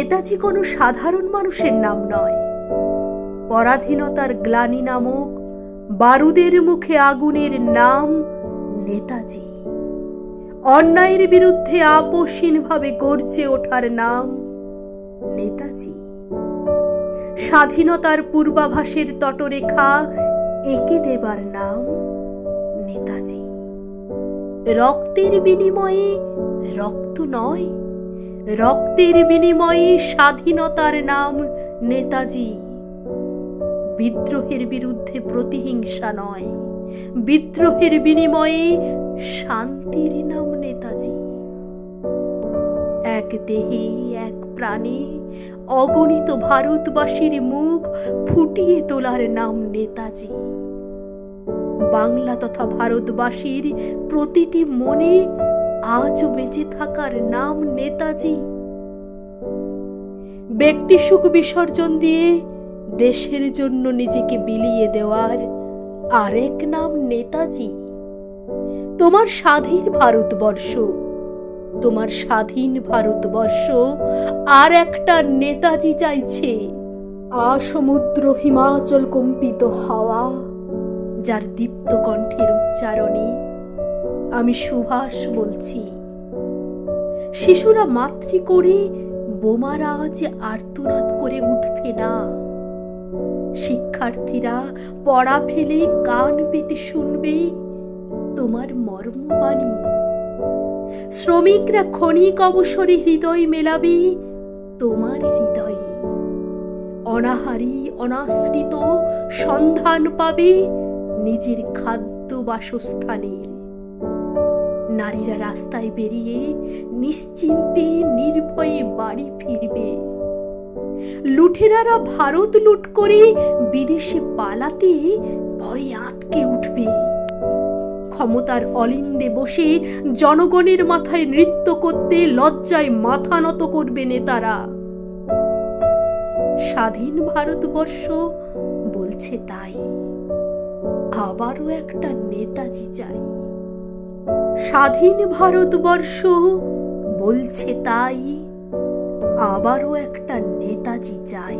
নেতাজি কোনো সাধারণ মানুষের নাম নয়। পরাধীনতার গ্লানি নামক বারুদের মুখে আগুনের নাম নেতাজি। অন্যায়ের বিরুদ্ধে আপোষহীনভাবে গর্জে ওঠার নাম নেতাজি। স্বাধীনতার পূর্বাভাসের তটরেখা এঁকে দেবার নাম নেতাজি। রক্তের বিনিময়ে রক্ত নয়, রক্তের বিনিময়ে স্বাধীনতার নাম নেতাজি। বিদ্রোহের বিরুদ্ধে প্রতিহিংসা নয়, বিদ্রোহের বিনিময়ে শান্তির নাম নেতাজি। এক দেহে এক প্রাণে অগণিত ভারতবাসীর মুখ ফুটিয়ে তোলার নাম নেতাজি। বাংলা তথা ভারতবাসীর প্রতিটি মনে আজও বেঁচে থাকার নাম নেতাজি। ব্যক্তি সুখ বিসর্জন দিয়ে দেশের জন্য নিজেকে বিলিয়ে দেওয়ার আরেক নাম নেতাজি। তোমার স্বাধীন ভারতবর্ষ, তোমার স্বাধীন ভারতবর্ষ আর একটা নেতাজি চাইছে। আসমুদ্র হিমাচল কম্পিত হাওয়া, যার দীপ্ত কণ্ঠের উচ্চারণে আমি সুভাষ বলছি। শিশুরা মাতৃ করে বোমার আওয়াজে আর্তনাদ করে উঠবে না। শিক্ষার্থীরা পড়া ফেলে কান পেতে শুনবে তোমার মর্মবাণী। শ্রমিকরা ক্ষণিক অবসরে হৃদয় মেলাবে তোমার হৃদয়ে। অনাহারী অনাশ্রিত সন্ধান পাবে নিজের খাদ্য বাসস্থানের। নারীরা রাস্তায় বেরিয়ে নিশ্চিন্তে নির্ভয়ে বাড়ি ফিরবে। লুঠেরারা ভারত লুট করে বিদেশে পালাতে ভয়ে আঁতকে উঠবে। ক্ষমতার অলিন্দে বসে জনগণের মাথায় নৃত্য করতে লজ্জায় মাথা নত করবে নেতারা। স্বাধীন ভারতবর্ষ বলছে তাই, আবারও একটা নেতাজি চাই। স্বাধীন ভারতবর্ষ বলছে তাই, আবারও একটা নেতাজি চাই।